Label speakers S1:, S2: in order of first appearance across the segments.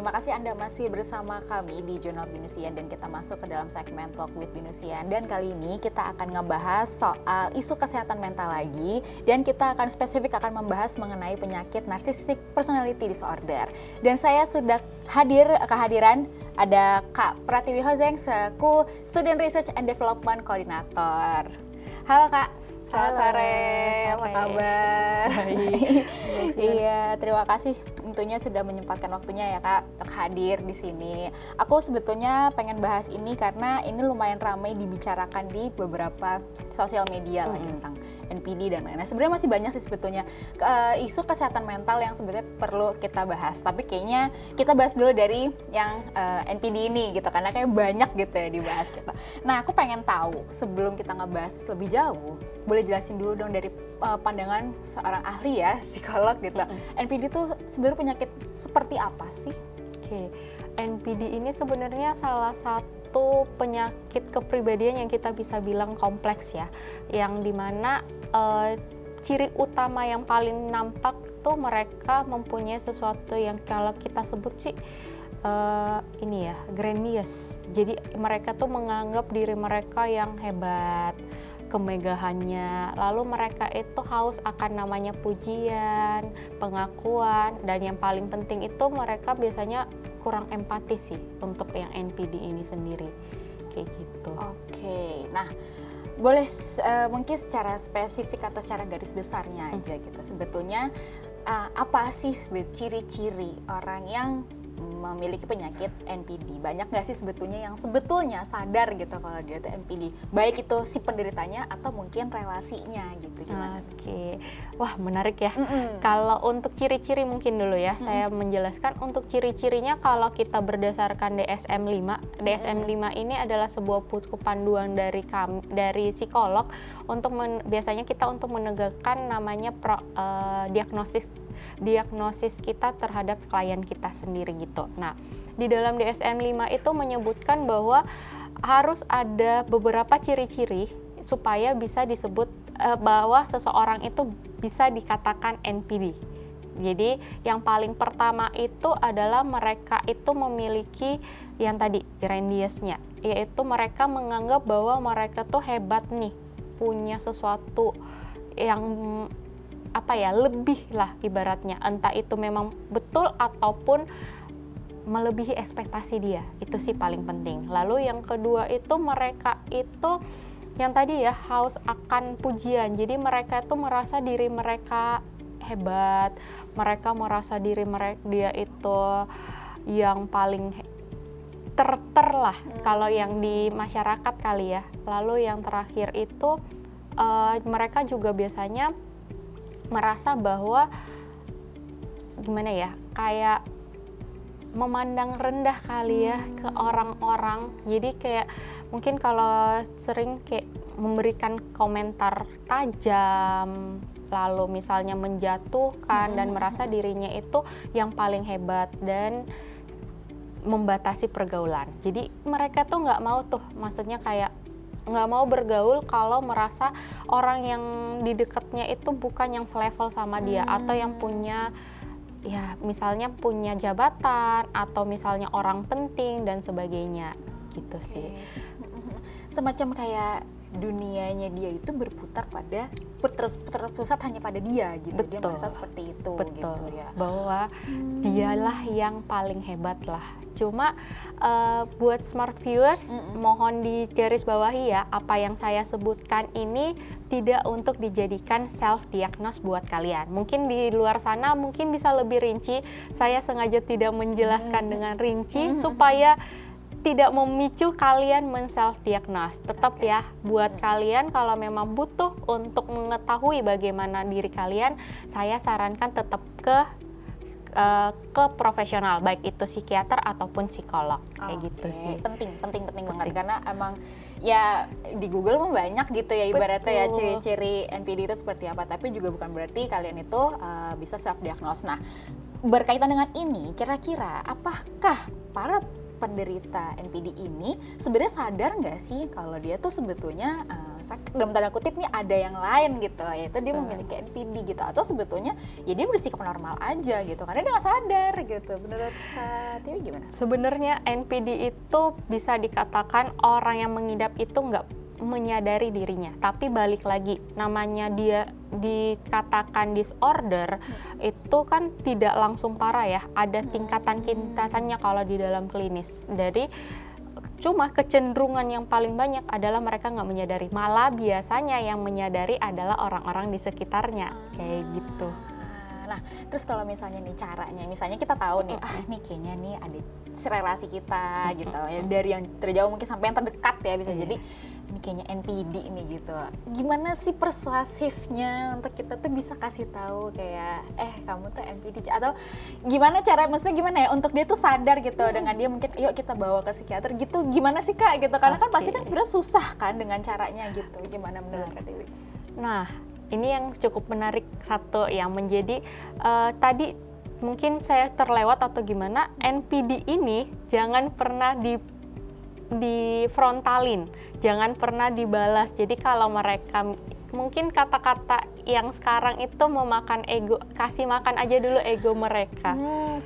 S1: terima kasih Anda masih bersama kami di Jurnal Binusian dan kita masuk ke dalam segmen Talk with Binusian. Dan kali ini kita akan ngebahas soal isu kesehatan mental lagi dan kita akan spesifik akan membahas mengenai penyakit narcissistic personality disorder. Dan saya sudah kehadiran ada Kak Pratiwi Hozeng selaku Student Research and Development Coordinator. Halo Kak. Selamat sore, apa kabar? Iya, terima kasih tentunya sudah menyempatkan waktunya ya Kak untuk hadir di sini. Aku sebetulnya pengen bahas ini karena ini lumayan ramai dibicarakan di beberapa sosial media lagi tentang NPD dan lain-lain. Sebenarnya masih banyak sih sebetulnya isu kesehatan mental yang sebenarnya perlu kita bahas. Tapi kayaknya kita bahas dulu dari yang NPD ini gitu karena kayak banyak gitu ya dibahas kita. Nah, aku pengen tahu sebelum kita ngebahas lebih jauh, boleh jelasin dulu dong dari pandangan seorang ahli ya, psikolog gitu. NPD itu sebenarnya penyakit seperti apa sih?
S2: Oke, NPD ini sebenarnya salah satu penyakit kepribadian yang kita bisa bilang kompleks ya, yang dimana ciri utama yang paling nampak tuh mereka mempunyai sesuatu yang kalau kita sebut sih ini ya, grandiose. Jadi mereka tuh menganggap diri mereka yang hebat, kemegahannya, lalu mereka itu haus akan namanya pujian, pengakuan, dan yang paling penting itu mereka biasanya kurang empati sih untuk yang NPD ini sendiri, kayak gitu.
S1: Oke, nah boleh mungkin secara spesifik atau secara garis besarnya aja gitu. Sebetulnya apa sih ciri-ciri orang yang memiliki penyakit NPD? Banyak nggak sih sebetulnya yang sebetulnya sadar gitu kalau dia itu NPD? Baik itu si penderitanya atau mungkin relasinya gitu, gimana?
S2: Oke, wah menarik ya. Kalau untuk ciri-ciri mungkin dulu ya, saya menjelaskan untuk ciri-cirinya kalau kita berdasarkan DSM-5. DSM-5 ini adalah sebuah buku panduan dari psikolog untuk biasanya kita untuk menegakkan namanya diagnosis kita terhadap klien kita sendiri gitu. Nah, di dalam DSM-5 itu menyebutkan bahwa harus ada beberapa ciri-ciri supaya bisa disebut bahwa seseorang itu bisa dikatakan NPD. Jadi yang paling pertama itu adalah mereka itu memiliki yang tadi grandiose-nya, yaitu mereka menganggap bahwa mereka tuh hebat nih, punya sesuatu yang lebih lah ibaratnya, entah itu memang betul ataupun melebihi ekspektasi dia, itu sih paling penting. Lalu yang kedua itu mereka itu yang tadi ya haus akan pujian, jadi mereka itu merasa diri mereka hebat, mereka merasa diri dia itu yang paling lah kalau yang di masyarakat kali ya. Lalu yang terakhir itu mereka juga biasanya merasa bahwa gimana ya, kayak memandang rendah kali ya ke orang-orang. Jadi kayak mungkin kalau sering kayak memberikan komentar tajam, lalu misalnya menjatuhkan dan merasa dirinya itu yang paling hebat dan membatasi pergaulan. Jadi mereka tuh nggak mau tuh, maksudnya kayak nggak mau bergaul kalau merasa orang yang di dekatnya itu bukan yang selevel sama dia atau yang punya ya misalnya punya jabatan atau misalnya orang penting dan sebagainya gitu sih.
S1: Semacam kayak dunianya dia itu berputar pada terpusat hanya pada dia gitu. Betul. Dia merasa seperti itu.
S2: Betul.
S1: Gitu ya.
S2: Bahwa dialah yang paling hebat lah. Cuma buat smart viewers mohon digarisbawahi ya, apa yang saya sebutkan ini tidak untuk dijadikan self diagnose buat kalian. Mungkin di luar sana mungkin bisa lebih rinci. Saya sengaja tidak menjelaskan dengan rinci supaya tidak memicu kalian men-self diagnose. Tetap ya, buat kalian kalau memang butuh untuk mengetahui bagaimana diri kalian, saya sarankan tetap ke profesional, baik itu psikiater ataupun psikolog, kayak gitu sih.
S1: Penting banget karena emang ya di Google mah banyak gitu ya ibaratnya ya ciri-ciri NPD itu seperti apa, tapi juga bukan berarti kalian itu bisa self diagnose. Nah, berkaitan dengan ini, kira-kira apakah para penderita NPD ini sebenarnya sadar nggak sih kalau dia tuh sebetulnya dalam tanda kutip nih ada yang lain gitu, yaitu dia
S2: Betul.
S1: memiliki NPD gitu, atau sebetulnya ya dia bersikap normal aja gitu karena dia nggak sadar gitu. Menurut Kak Tiwi gimana?
S2: Sebenarnya NPD itu bisa dikatakan orang yang mengidap itu nggak menyadari dirinya, tapi balik lagi namanya dia dikatakan disorder itu kan tidak langsung parah ya, ada tingkatan-tingkatannya kalau di dalam klinis. Jadi cuma kecenderungan yang paling banyak adalah mereka nggak menyadari, malah biasanya yang menyadari adalah orang-orang di sekitarnya kayak gitu.
S1: Nah, terus kalau misalnya nih caranya, misalnya kita tahu nih, nih kayaknya nih ada relasi kita gitu ya, dari yang terjauh mungkin sampai yang terdekat ya bisa jadi ini kayaknya NPD nih gitu. Gimana sih persuasifnya untuk kita tuh bisa kasih tahu kayak kamu tuh NPD, atau gimana cara, maksudnya gimana ya untuk dia tuh sadar gitu dengan dia mungkin yuk kita bawa ke psikiater gitu. Gimana sih Kak gitu? Karena kan pasti kan sebenarnya susah kan dengan caranya gitu. Gimana menurut Kak Tiwi?
S2: Nah, ini yang cukup menarik satu yang menjadi tadi mungkin saya terlewat atau gimana, NPD ini jangan pernah di frontalin, jangan pernah dibalas. Jadi kalau mereka mungkin kata-kata yang sekarang itu memakan ego, kasih makan aja dulu ego mereka,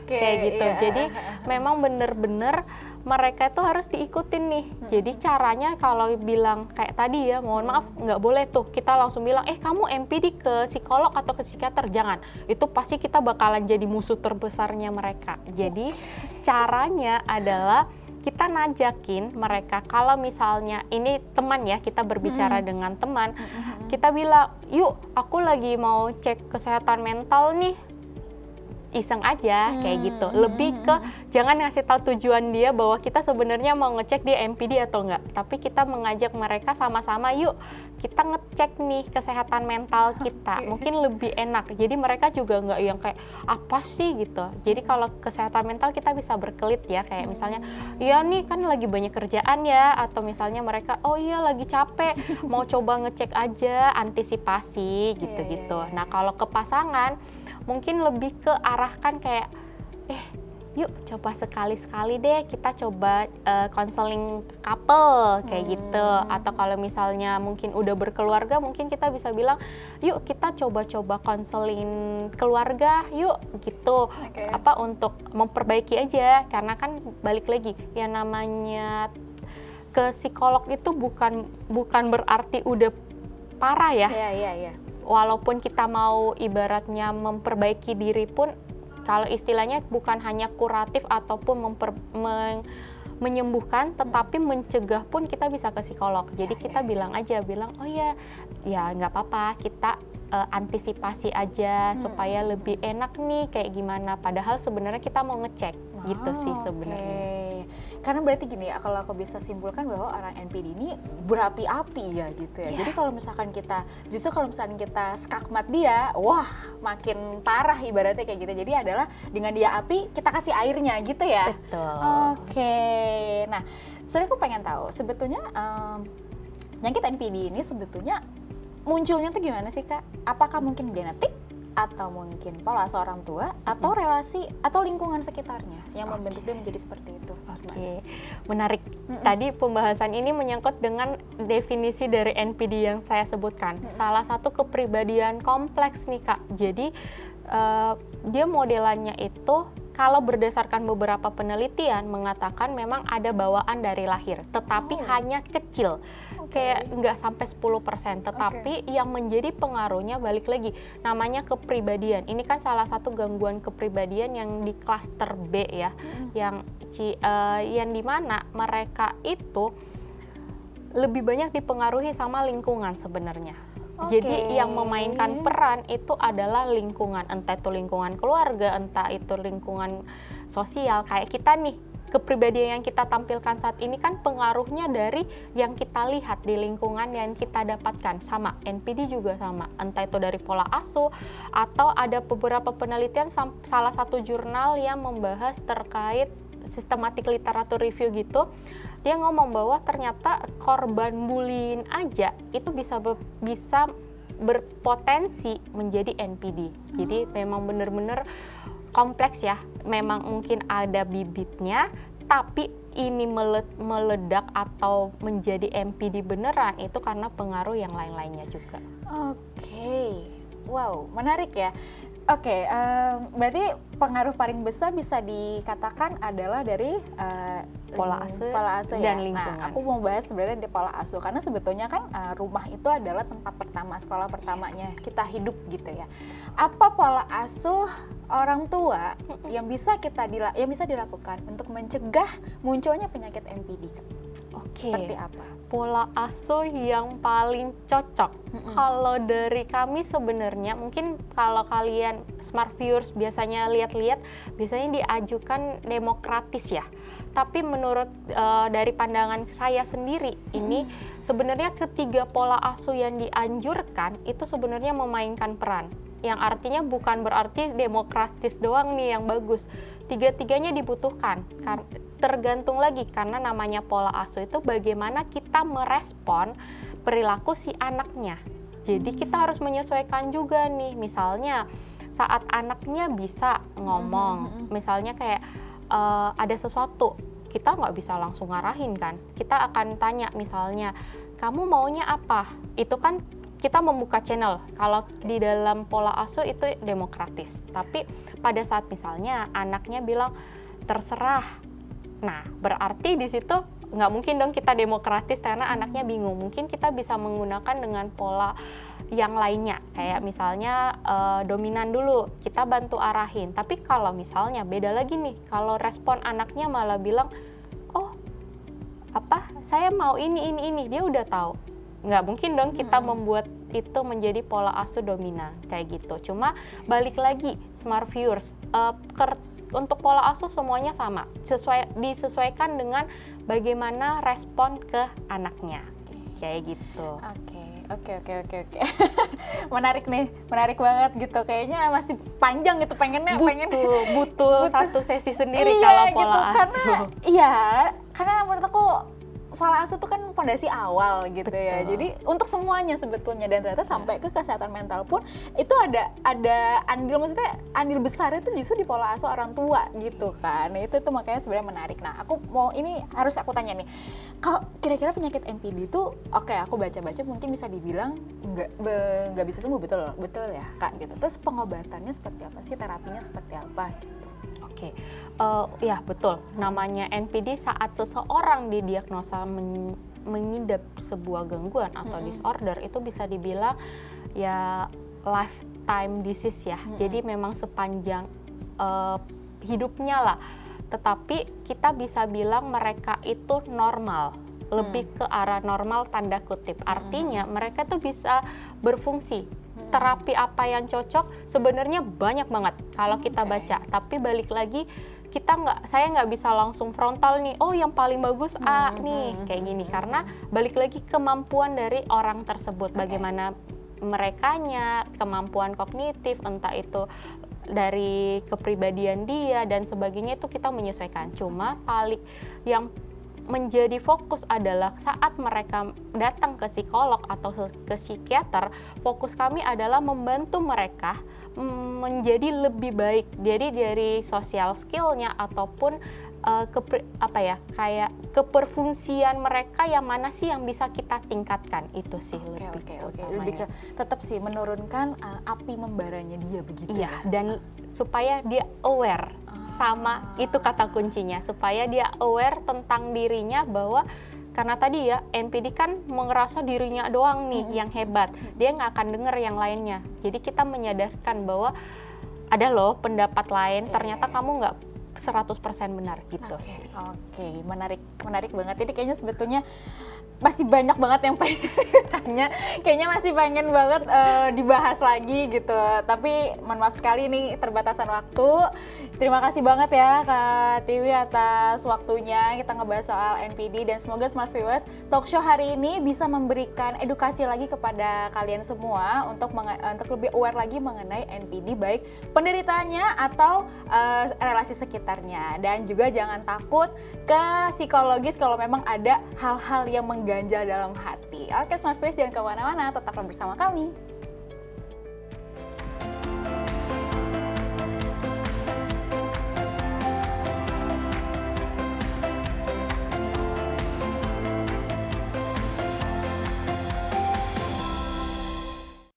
S2: kayak gitu.
S1: Iya.
S2: Jadi memang bener-bener mereka itu harus diikutin nih. Jadi caranya kalau bilang kayak tadi ya, mohon maaf nggak boleh tuh kita langsung bilang kamu NPD ke psikolog atau ke psikiater, jangan. Itu pasti kita bakalan jadi musuh terbesarnya mereka. Jadi caranya adalah kita najakin mereka, kalau misalnya ini teman ya, kita berbicara dengan teman, kita bilang, yuk aku lagi mau cek kesehatan mental nih, iseng aja kayak gitu. Lebih ke jangan ngasih tahu tujuan dia bahwa kita sebenarnya mau ngecek dia NPD atau enggak, tapi kita mengajak mereka sama-sama yuk kita ngecek nih kesehatan mental kita. Mungkin lebih enak. Jadi mereka juga nggak yang kayak apa sih gitu. Jadi kalau kesehatan mental kita bisa berkelit ya, kayak misalnya iya nih kan lagi banyak kerjaan ya, atau misalnya mereka oh iya lagi capek mau coba ngecek aja, antisipasi gitu-gitu. Nah kalau ke pasangan mungkin lebih ke arahkan kayak yuk coba sekali-sekali deh kita coba konseling couple kayak gitu. Atau kalau misalnya mungkin udah berkeluarga, mungkin kita bisa bilang yuk kita coba-coba konseling keluarga yuk gitu. Apa untuk memperbaiki aja, karena kan balik lagi yang namanya ke psikolog itu bukan berarti udah parah ya.
S1: Iya.
S2: Walaupun kita mau ibaratnya memperbaiki diri pun, kalau istilahnya bukan hanya kuratif ataupun menyembuhkan, tetapi mencegah pun kita bisa ke psikolog. Jadi kita bilang oh ya nggak apa-apa, kita antisipasi aja supaya lebih enak nih kayak gimana. Padahal sebenarnya kita mau ngecek gitu sih sebenarnya.
S1: Karena berarti gini ya, kalau aku bisa simpulkan bahwa orang NPD ini berapi-api ya gitu ya. Jadi kalau misalkan kita skakmat dia, wah makin parah ibaratnya kayak gitu. Jadi adalah dengan dia api, kita kasih airnya gitu ya.
S2: Betul.
S1: Nah, sebenarnya aku pengen tahu sebetulnya penyakit NPD ini sebetulnya munculnya tuh gimana sih Kak? Apakah mungkin genetik? Atau mungkin pola seorang tua, atau relasi, atau lingkungan sekitarnya yang membentuk dia menjadi seperti itu.
S2: Oke, menarik. Tadi pembahasan ini menyangkut dengan definisi dari NPD yang saya sebutkan. Salah satu kepribadian kompleks nih Kak. Jadi dia modelannya itu kalau berdasarkan beberapa penelitian mengatakan memang ada bawaan dari lahir, tetapi hanya kecil. Kayak nggak sampai 10%, tetapi yang menjadi pengaruhnya balik lagi namanya kepribadian. Ini kan salah satu gangguan kepribadian yang di klaster B ya, yang dimana mereka itu lebih banyak dipengaruhi sama lingkungan sebenarnya. Jadi yang memainkan peran itu adalah lingkungan, entah itu lingkungan keluarga, entah itu lingkungan sosial. Kayak kita nih, kepribadian yang kita tampilkan saat ini kan pengaruhnya dari yang kita lihat di lingkungan yang kita dapatkan. Sama, NPD juga sama, entah itu dari pola asuh, atau ada beberapa penelitian, salah satu jurnal yang membahas terkait sistematik literatur review gitu, dia ngomong bahwa ternyata korban bullying aja itu bisa berpotensi menjadi NPD. Jadi memang benar-benar kompleks ya, memang mungkin ada bibitnya, tapi ini meledak atau menjadi MPD beneran, itu karena pengaruh yang lain-lainnya juga.
S1: Oke, wow, menarik ya. Oke, berarti pengaruh paling besar bisa dikatakan adalah dari
S2: Pola asuh
S1: ya.
S2: dan lingkungan.
S1: Nah, aku mau bahas sebenarnya di pola asuh karena sebetulnya kan rumah itu adalah tempat pertama, sekolah pertamanya kita hidup gitu ya. Apa pola asuh orang tua yang bisa dilakukan untuk mencegah munculnya penyakit MPD, Kak?
S2: Oke.
S1: Seperti apa?
S2: Pola asuh yang paling cocok. Kalau dari kami sebenarnya, mungkin kalau kalian smart viewers biasanya lihat-lihat, biasanya diajukan demokratis ya. Tapi menurut dari pandangan saya sendiri, ini sebenarnya ketiga pola asuh yang dianjurkan itu sebenarnya memainkan peran. Yang artinya bukan berarti demokratis doang nih yang bagus. Tiga-tiganya dibutuhkan. Tergantung lagi karena namanya pola asuh itu bagaimana kita merespon perilaku si anaknya. Jadi kita harus menyesuaikan juga nih, misalnya saat anaknya bisa ngomong, misalnya kayak ada sesuatu, kita nggak bisa langsung ngarahin kan, kita akan tanya misalnya, kamu maunya apa? Itu kan kita membuka channel. Kalau di dalam pola asuh itu demokratis, tapi pada saat misalnya anaknya bilang terserah, nah berarti di situ nggak mungkin dong kita demokratis karena anaknya bingung. Mungkin kita bisa menggunakan dengan pola yang lainnya, kayak misalnya dominan dulu, kita bantu arahin. Tapi kalau misalnya beda lagi nih, kalau respon anaknya malah bilang, oh apa, saya mau ini, dia udah tahu. Nggak mungkin dong kita membuat itu menjadi pola asuh dominan kayak gitu. Cuma balik lagi, smart viewers, untuk pola asuh semuanya sama, disesuaikan dengan bagaimana respon ke anaknya, kayak gitu.
S1: Oke. Menarik nih, menarik banget gitu. Kayaknya masih panjang gitu,
S2: butuh satu sesi sendiri
S1: iya,
S2: kalau pola
S1: gitu,
S2: asuh.
S1: Karena menurut aku pola asuh itu kan fondasi awal gitu.
S2: Betul.
S1: Ya. Jadi untuk semuanya sebetulnya, dan ternyata sampai ke kesehatan mental pun itu ada andil besar itu justru di pola asuh orang tua gitu kan. Nah, itu makanya sebenarnya menarik. Nah, aku tanya nih. Kalau kira-kira penyakit MPD itu aku baca-baca mungkin bisa dibilang nggak bisa sembuh, betul ya, Kak gitu. Terus pengobatannya seperti apa sih? Terapinya seperti apa gitu?
S2: Oke, ya betul. Namanya NPD saat seseorang didiagnosa mengidap sebuah gangguan atau disorder, itu bisa dibilang ya lifetime disease ya. Jadi memang sepanjang hidupnya lah. Tetapi kita bisa bilang mereka itu normal, lebih ke arah normal tanda kutip. Artinya mereka tuh bisa berfungsi. Terapi apa yang cocok sebenarnya banyak banget kalau kita baca, tapi balik lagi saya nggak bisa langsung frontal nih, oh yang paling bagus A nih kayak gini, karena balik lagi kemampuan dari orang tersebut, bagaimana merekanya, kemampuan kognitif, entah itu dari kepribadian dia dan sebagainya, itu kita menyesuaikan. Cuma paling yang menjadi fokus adalah saat mereka datang ke psikolog atau ke psikiater, fokus kami adalah membantu mereka menjadi lebih baik, jadi dari sosial skillnya ataupun kayak keperfungsian mereka yang mana sih yang bisa kita tingkatkan, itu sih lebih utamanya.
S1: Tetap sih menurunkan api membaranya dia begitu.
S2: Iya, dan supaya dia aware sama itu kata kuncinya, supaya dia aware tentang dirinya, bahwa karena tadi ya NPD kan merasa dirinya doang nih yang hebat, dia nggak akan dengar yang lainnya. Jadi kita menyadarkan bahwa ada loh pendapat lain, ternyata kamu nggak 100% benar gitu sih.
S1: Oke, menarik banget. Jadi kayaknya sebetulnya masih banyak banget yang pengen tanya, kayaknya masih pengen banget dibahas lagi gitu. Tapi mohon maaf sekali ini terbatasan waktu. Terima kasih banget ya Kak Tiwi atas waktunya, kita ngebahas soal NPD, dan semoga Smart Viewers talk show hari ini bisa memberikan edukasi lagi kepada kalian semua untuk lebih aware lagi mengenai NPD, baik penderitanya atau relasi sekitarnya. Dan juga jangan takut ke psikologis kalau memang ada hal-hal yang mengganjal dalam hati. Oke, Smart Viewers jangan kemana-mana, tetaplah bersama kami.